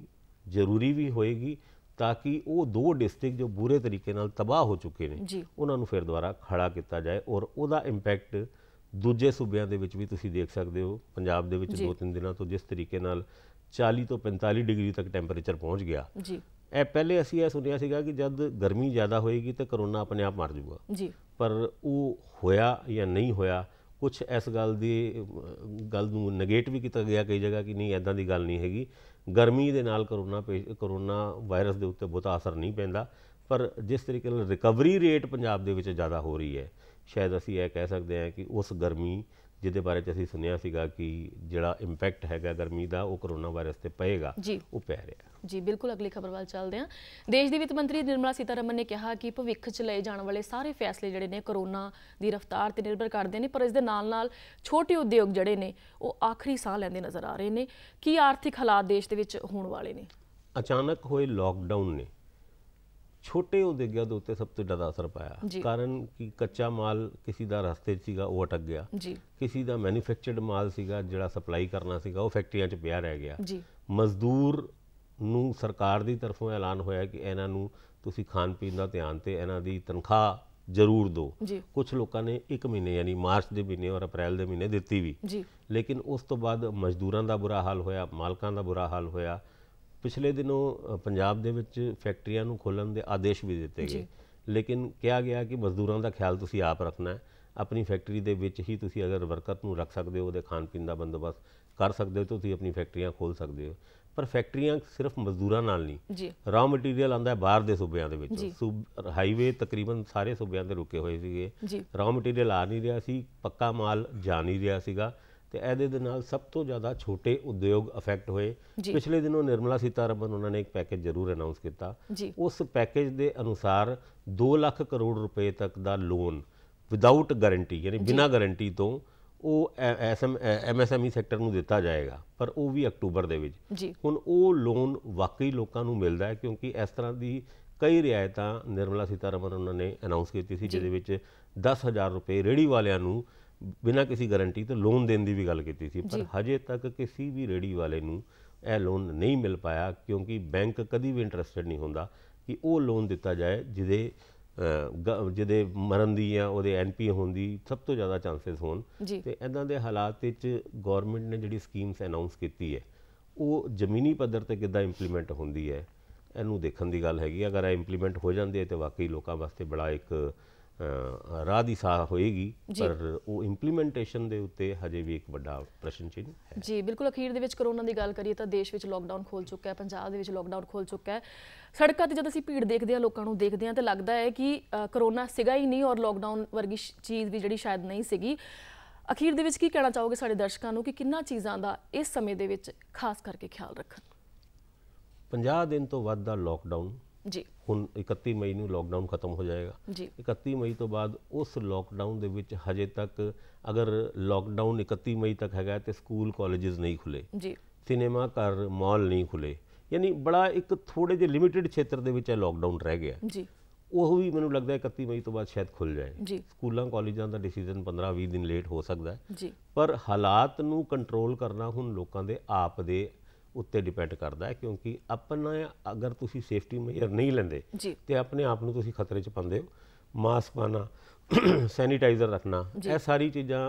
ਜ਼ਰੂਰੀ ਵੀ ਹੋਏਗੀ ਤਾਂ ਕਿ ਉਹ 2 ਡਿਸਟ੍ਰਿਕਟ ਜੋ ਬੁਰੇ ਤਰੀਕੇ ਨਾਲ ਤਬਾਹ ਹੋ ਚੁੱਕੇ ਨੇ ਉਹਨਾਂ ਨੂੰ ਫਿਰ ਦੁਬਾਰਾ ਖੜਾ ਕੀਤਾ ਜਾਏ ਔਰ ਉਹਦਾ ਇੰਪੈਕਟ ਦੂਜੇ ਸੂਬਿਆਂ ਦੇ ਵਿੱਚ ਵੀ ਤੁਸੀਂ ਦੇਖ ਸਕਦੇ ਹੋ। ਪੰਜਾਬ ਦੇ ਵਿੱਚ 2-3 ਦਿਨਾਂ ਤੋਂ ਜਿਸ ਤਰੀਕੇ ਨਾਲ 40 ਤੋਂ 45 ਡਿਗਰੀ ਤੱਕ ਟੈਂਪਰੇਚਰ ਪਹੁੰਚ ਗਿਆ ਇਹ ਪਹਿਲੇ ਅਸੀਂ ਇਹ ਸੁਣਿਆ ਸੀਗਾ ਕਿ ਜਦ ਗਰਮੀ ਜ਼ਿਆਦਾ ਹੋਏਗੀ ਤਾਂ ਕਰੋਨਾ ਆਪਣੇ ਆਪ ਮਰ ਜਾਊਗਾ ਜੀ, ਪਰ ਉਹ ਹੋਇਆ ਜਾਂ ਨਹੀਂ ਹੋਇਆ। ਕੁਛ ਇਸ ਗੱਲ ਨੂੰ ਨੈਗੇਟ ਵੀ ਕੀਤਾ ਗਿਆ ਕਈ ਜਗ੍ਹਾ ਕਿ ਨਹੀਂ, ਇੱਦਾਂ ਦੀ ਗੱਲ ਨਹੀਂ ਹੈਗੀ। ਗਰਮੀ ਦੇ ਨਾਲ ਕਰੋਨਾ ਵਾਇਰਸ ਦੇ ਉੱਤੇ ਬਹੁਤਾ ਅਸਰ ਨਹੀਂ ਪੈਂਦਾ, ਪਰ ਜਿਸ ਤਰੀਕੇ ਨਾਲ ਰਿਕਵਰੀ ਰੇਟ ਪੰਜਾਬ ਦੇ ਵਿੱਚ ਜ਼ਿਆਦਾ ਹੋ ਰਹੀ ਹੈ, ਸ਼ਾਇਦ ਅਸੀਂ ਇਹ ਕਹਿ ਸਕਦੇ ਹਾਂ ਕਿ ਉਸ ਗਰਮੀ ਜਿਹਦੇ ਬਾਰੇ 'ਚ ਅਸੀਂ ਸੁਣਿਆ ਸੀਗਾ ਕਿ ਜਿਹੜਾ ਇੰਪੈਕਟ ਹੈਗਾ ਗਰਮੀ ਦਾ ਉਹ ਕਰੋਨਾ ਵਾਇਰਸ ਤੇ ਪਏਗਾ, ਉਹ ਪੈ ਰਿਹਾ। ਜੀ ਬਿਲਕੁਲ, ਅਗਲੀ ਖਬਰ ਵੱਲ ਚੱਲਦੇ ਹਾਂ। ਦੇਸ਼ ਦੀ ਵਿੱਤ ਮੰਤਰੀ ਨਿਰਮਲਾ ਸੀਤਾਰਮਨ ਨੇ ਕਿਹਾ ਕਿ ਭਵਿੱਖ 'ਚ ਲਏ ਜਾਣ ਵਾਲੇ ਸਾਰੇ ਫੈਸਲੇ ਜਿਹੜੇ ਨੇ ਕਰੋਨਾ ਦੀ ਰਫ਼ਤਾਰ ਤੇ ਨਿਰਭਰ ਕਰਦੇ ਨੇ, ਪਰ ਇਸ ਦੇ ਨਾਲ ਛੋਟੇ ਉਦਯੋਗ ਜਿਹੜੇ ਨੇ ਉਹ ਆਖਰੀ ਸਾਹ ਲੈਂਦੇ ਨਜ਼ਰ ਆ ਰਹੇ ਨੇ। ਕੀ ਆਰਥਿਕ ਹਾਲਾਤ ਦੇਸ਼ ਦੇ ਵਿੱਚ ਹੋਣ ਵਾਲੇ ਨੇ? ਅਚਾਨਕ ਹੋਏ ਲਾਕਡਾਊਨ ਨੇ ਛੋਟੇ ਉਦਯੋਗਾਂ ਦੇ ਉੱਤੇ ਸਭ ਤੋਂ ਜ਼ਿਆਦਾ ਅਸਰ ਪਾਇਆ। ਕਾਰਨ ਕਿ ਕੱਚਾ ਮਾਲ ਕਿਸੇ ਦਾ ਰਸਤੇ 'ਚ ਸੀਗਾ, ਉਹ ਅਟਕ ਗਿਆ। ਕਿਸੇ ਦਾ ਮੈਨੂਫੈਕਚਰਡ ਮਾਲ ਸੀਗਾ ਜਿਹੜਾ ਸਪਲਾਈ ਕਰਨਾ ਸੀਗਾ, ਉਹ ਫੈਕਟਰੀਆਂ 'ਚ ਪਿਆ ਰਹਿ ਗਿਆ। ਮਜ਼ਦੂਰ ਨੂੰ ਸਰਕਾਰ ਦੀ ਤਰਫੋਂ ਐਲਾਨ ਹੋਇਆ ਕਿ ਇਹਨਾਂ ਨੂੰ ਤੁਸੀਂ ਖਾਣ ਪੀਣ ਦਾ ਧਿਆਨ ਤੇ ਇਹਨਾਂ ਦੀ ਤਨਖਾਹ ਜ਼ਰੂਰ ਦਿਓ। ਕੁਝ ਲੋਕਾਂ ਨੇ 1 ਮਹੀਨੇ ਯਾਨੀ ਮਾਰਚ ਦੇ ਮਹੀਨੇ ਔਰ ਅਪ੍ਰੈਲ ਦੇ ਮਹੀਨੇ ਦਿੱਤੀ ਵੀ, ਲੇਕਿਨ ਉਸ ਤੋਂ ਬਾਅਦ ਮਜ਼ਦੂਰਾਂ ਦਾ ਬੁਰਾ ਹਾਲ ਹੋਇਆ, ਮਾਲਕਾਂ ਦਾ ਬੁਰਾ ਹਾਲ ਹੋਇਆ। ਪਿਛਲੇ ਦਿਨੋਂ ਪੰਜਾਬ ਦੇ ਵਿੱਚ ਫੈਕਟਰੀਆਂ ਨੂੰ ਖੋਲ੍ਹਣ ਦੇ ਆਦੇਸ਼ ਵੀ ਦਿੱਤੇ ਗਏ, ਲੇਕਿਨ ਕਿਹਾ ਗਿਆ ਕਿ ਮਜ਼ਦੂਰਾਂ ਦਾ ਖਿਆਲ ਤੁਸੀਂ ਆਪ ਰੱਖਣਾ ਹੈ। ਆਪਣੀ ਫੈਕਟਰੀ ਦੇ ਵਿੱਚ ਹੀ ਤੁਸੀਂ ਅਗਰ ਵਰਕਰ ਨੂੰ ਰੱਖ ਸਕਦੇ ਹੋ, ਉਹਦੇ ਖਾਣ ਪੀਣ ਦਾ ਬੰਦੋਬਸਤ ਕਰ ਸਕਦੇ ਹੋ, ਤੁਸੀਂ ਆਪਣੀ ਫੈਕਟਰੀਆਂ ਖੋਲ੍ਹ ਸਕਦੇ ਹੋ। ਪਰ ਫੈਕਟਰੀਆਂ ਸਿਰਫ ਮਜ਼ਦੂਰਾਂ ਨਾਲ ਨਹੀਂ, ਰਾਅ ਮਟੀਰੀਅਲ ਆਉਂਦਾ ਬਾਹਰ ਦੇ ਸੂਬਿਆਂ ਦੇ ਵਿੱਚ। ਹਾਈਵੇ ਤਕਰੀਬਨ ਸਾਰੇ ਸੂਬਿਆਂ ਤੇ ਰੁਕੇ ਹੋਏ ਸੀਗੇ, ਰਾਅ ਮਟੀਰੀਅਲ ਆ ਨਹੀਂ ਰਿਹਾ ਸੀ, ਪੱਕਾ ਮਾਲ ਜਾ ਨਹੀਂ ਰਿਹਾ ਸੀਗਾ, ਤੇ ਇਹਦੇ ਦੇ ਨਾਲ ਸਭ ਤੋਂ ਜ਼ਿਆਦਾ ਛੋਟੇ ਉਦਯੋਗ ਅਫੈਕਟ ਹੋਏ। ਪਿਛਲੇ ਦਿਨੋਂ ਨਿਰਮਲਾ ਸੀਤਾਰਮਨ ਉਹਨਾਂ ਨੇ ਇੱਕ ਪੈਕੇਜ ਜ਼ਰੂਰ ਅਨਾਉਂਸ ਕੀਤਾ। ਉਸ ਪੈਕੇਜ ਦੇ ਅਨੁਸਾਰ 2 ਲੱਖ ਕਰੋੜ ਰੁਪਏ ਤੱਕ ਦਾ ਲੋਨ ਵਿਦਆਊਟ ਗਾਰੰਟੀ ਯਾਨੀ ਬਿਨਾਂ ਗਾਰੰਟੀ ਤੋਂ ਉਹ MSME ਸੈਕਟਰ ਨੂੰ ਦਿੱਤਾ ਜਾਏਗਾ, ਪਰ ਉਹ ਵੀ ਅਕਤੂਬਰ ਦੇ ਵਿੱਚ। ਹੁਣ ਉਹ ਲੋਨ ਵਾਕਈ ਲੋਕਾਂ ਨੂੰ ਮਿਲਦਾ ਹੈ, ਕਿਉਂਕਿ ਇਸ ਤਰ੍ਹਾਂ ਦੀ ਕਈ ਰਿਆਇਤਾਂ ਨਿਰਮਲਾ ਸੀਤਾਰਮਨ ਉਹਨਾਂ ਨੇ ਅਨਾਉਂਸ ਕੀਤੀ ਸੀ, ਜਿਹਦੇ ਵਿੱਚ 10,000 ਰੁਪਏ ਰੇਹੜੀ ਵਾਲਿਆਂ ਨੂੰ ਬਿਨਾਂ ਕਿਸੇ ਗਾਰੰਟੀ ਤੋਂ ਲੋਨ ਦੇਣ ਦੀ ਵੀ ਗੱਲ ਕੀਤੀ ਸੀ। ਪਰ ਹਜੇ ਤੱਕ ਕਿਸੇ ਵੀ ਰੇਹੜੀ ਵਾਲੇ ਨੂੰ ਇਹ ਲੋਨ ਨਹੀਂ ਮਿਲ ਪਾਇਆ, ਕਿਉਂਕਿ ਬੈਂਕ ਕਦੀ ਵੀ ਇੰਟਰਸਟਡ ਨਹੀਂ ਹੁੰਦਾ ਕਿ ਉਹ ਲੋਨ ਦਿੱਤਾ ਜਾਏ ਜਿਹਦੇ ਮਰਨ ਦੀ ਜਾਂ ਉਹਦੇ NPA ਹੋਣ ਦੀ ਸਭ ਤੋਂ ਜ਼ਿਆਦਾ ਚਾਂਸਸ ਹੋਣ। ਤੇ ਇੱਦਾਂ ਦੇ ਹਾਲਾਤ ਵਿੱਚ ਗੌਰਮੈਂਟ ਨੇ ਜਿਹੜੀ ਸਕੀਮਸ ਅਨਾਉਂਸ ਕੀਤੀ ਹੈ, ਉਹ ਜ਼ਮੀਨੀ ਪੱਧਰ ਤੇ ਕਿੱਦਾਂ ਇੰਪਲੀਮੈਂਟ ਹੁੰਦੀ ਹੈ, ਇਹਨੂੰ ਦੇਖਣ ਦੀ ਗੱਲ ਹੈਗੀ। ਅਗਰ ਇਹ ਇੰਪਲੀਮੈਂਟ ਹੋ ਜਾਂਦੀ ਹੈ ਤਾਂ ਵਾਕਈ ਲੋਕਾਂ ਵਾਸਤੇ ਬੜਾ ਇੱਕ ਰਾਹ ਦੀ ਸਾਹ ਹੋਏਗੀ, ਪਰ ਉਹ ਇੰਪਲੀਮੈਂਟੇਸ਼ਨ ਦੇ ਉੱਤੇ ਹਜੇ ਵੀ ਇੱਕ ਵੱਡਾ ਪ੍ਰਸ਼ਨ ਚਿੰਨ੍ਹ ਹੈ। ਜੀ ਬਿਲਕੁਲ, ਅਖੀਰ ਦੇ ਵਿੱਚ ਕਰੋਨਾ ਦੀ ਗੱਲ ਕਰੀਏ ਤਾਂ ਦੇਸ਼ ਵਿੱਚ ਲੋਕਡਾਊਨ ਖੁੱਲ ਚੁੱਕਾ ਹੈ, ਪੰਜਾਬ ਦੇ ਵਿੱਚ ਲੋਕਡਾਊਨ ਖੁੱਲ ਚੁੱਕਾ ਹੈ। ਸੜਕਾਂ ਤੇ ਜਦ ਅਸੀਂ ਭੀੜ ਦੇਖਦੇ ਹਾਂ, ਲੋਕਾਂ ਨੂੰ ਦੇਖਦੇ ਹਾਂ, ਤਾਂ ਲੱਗਦਾ ਹੈ ਕਿ ਕਰੋਨਾ ਸੀਗਾ ਹੀ ਨਹੀਂ ਔਰ ਲੋਕਡਾਊਨ ਵਰਗੀ ਚੀਜ਼ ਵੀ ਜਿਹੜੀ ਸ਼ਾਇਦ ਨਹੀਂ ਸੀਗੀ। ਅਖੀਰ ਦੇ ਵਿੱਚ ਕੀ ਕਹਿਣਾ ਚਾਹੋਗੇ ਸਾਡੇ ਦਰਸ਼ਕਾਂ ਨੂੰ ਕਿ ਕਿੰਨਾ ਚੀਜ਼ਾਂ ਦਾ ਇਸ ਸਮੇਂ ਦੇ ਵਿੱਚ ਖਾਸ ਕਰਕੇ ਖਿਆਲ ਰੱਖਣ? 50 ਦਿਨ ਤੋਂ ਵੱਧ ਦਾ ਲੋਕਡਾਊਨ, ਹੁਣ 31 ਮਈ ਨੂੰ ਲੋਕਡਾਊਨ ਖਤਮ ਹੋ ਜਾਏਗਾ। 31 ਮਈ ਤੋਂ ਬਾਅਦ ਉਸ ਲੋਕਡਾਊਨ ਦੇ ਵਿੱਚ ਹਜੇ ਤੱਕ ਅਗਰ ਲੋਕਡਾਊਨ 31 ਮਈ ਤੱਕ ਹੈਗਾ ਤੇ ਸਕੂਲ ਕਾਲਜਸ ਨਹੀਂ ਖੁੱਲੇ, ਸਿਨੇਮਾ ਘਰ ਮਾਲ ਨਹੀਂ ਖੁੱਲੇ, ਯਾਨੀ ਬੜਾ ਇੱਕ ਥੋੜੇ ਜਿਹੇ ਲਿਮਿਟਿਡ ਖੇਤਰ ਦੇ ਵਿੱਚ ਇਹ ਲੋਕਡਾਊਨ ਰਹਿ ਗਿਆ। ਉਹ ਵੀ ਮੈਨੂੰ ਲੱਗਦਾ 31 ਮਈ ਤੋਂ ਬਾਅਦ ਸ਼ਾਇਦ ਖੁੱਲ ਜਾਏ। ਸਕੂਲਾਂ ਕਾਲਜਾਂ ਦਾ ਡਿਸੀਜਨ 15-20 ਦਿਨ ਲੇਟ ਹੋ ਸਕਦਾ ਹੈ, ਪਰ ਹਾਲਾਤ ਨੂੰ ਕੰਟਰੋਲ ਕਰਨਾ ਹੁਣ ਲੋਕਾਂ ਦੇ ਆਪ ਦੇ ਉੱਤੇ ਡਿਪੈਂਡ ਕਰਦਾ ਹੈ, ਕਿਉਂਕਿ ਆਪਣਾ ਅਗਰ ਤੁਸੀਂ ਸੇਫਟੀ ਮੇਜਰ ਨਹੀਂ ਲੈਂਦੇ ਤੇ ਆਪਣੇ ਆਪ ਨੂੰ ਤੁਸੀਂ ਖਤਰੇ 'ਚ ਪਾਉਂਦੇ ਹੋ। ਮਾਸਕ ਪਾਉਣਾ, ਸੈਨੀਟਾਈਜ਼ਰ ਰੱਖਣਾ, ਇਹ ਸਾਰੀ ਚੀਜ਼ਾਂ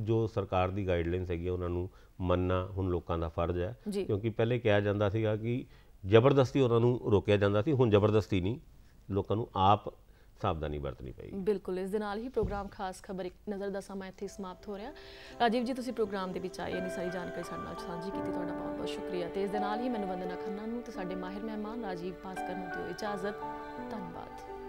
ਜੋ ਸਰਕਾਰ ਦੀ ਗਾਈਡਲਾਈਨਸ ਹੈਗੀ ਉਹਨਾਂ ਨੂੰ ਮੰਨਣਾ ਹੁਣ ਲੋਕਾਂ ਦਾ ਫਰਜ਼ ਹੈ। ਕਿਉਂਕਿ ਪਹਿਲੇ ਕਿਹਾ ਜਾਂਦਾ ਸੀਗਾ ਕਿ ਜ਼ਬਰਦਸਤੀ ਉਹਨਾਂ ਨੂੰ ਰੋਕਿਆ ਜਾਂਦਾ ਸੀ, ਹੁਣ ਜ਼ਬਰਦਸਤੀ ਨਹੀਂ, ਲੋਕਾਂ ਨੂੰ ਆਪ ਸਾਵਧਾਨੀ ਵਰਤਣੀ ਪਏਗੀ। ਬਿਲਕੁਲ, ਇਸ ਦੇ ਨਾਲ ਹੀ ਪ੍ਰੋਗਰਾਮ ਖਾਸ ਖਬਰ ਇੱਕ ਨਜ਼ਰ ਦਾ ਸਮਾਂ ਇੱਥੇ ਸਮਾਪਤ ਹੋ ਰਿਹਾ। ਰਾਜੀਵ ਜੀ, ਤੁਸੀਂ ਪ੍ਰੋਗਰਾਮ ਦੇ ਵਿੱਚ ਆਏ, ਇੰਨੀ ਸਾਰੀ ਜਾਣਕਾਰੀ ਸਾਡੇ ਨਾਲ ਸਾਂਝੀ ਕੀਤੀ, ਤੁਹਾਡਾ ਬਹੁਤ ਬਹੁਤ ਸ਼ੁਕਰੀਆ। ਤੇ ਇਸ ਦੇ ਨਾਲ ਹੀ ਮੈਨੂੰ ਵੰਦਨਾ ਖੰਨਾ ਨੂੰ ਤੇ ਸਾਡੇ ਮਾਹਿਰ ਮਹਿਮਾਨ ਰਾਜੀਵ ਭਾਸਕਰ ਨੂੰ ਦਿਓ ਇਜਾਜ਼ਤ। ਧੰਨਵਾਦ।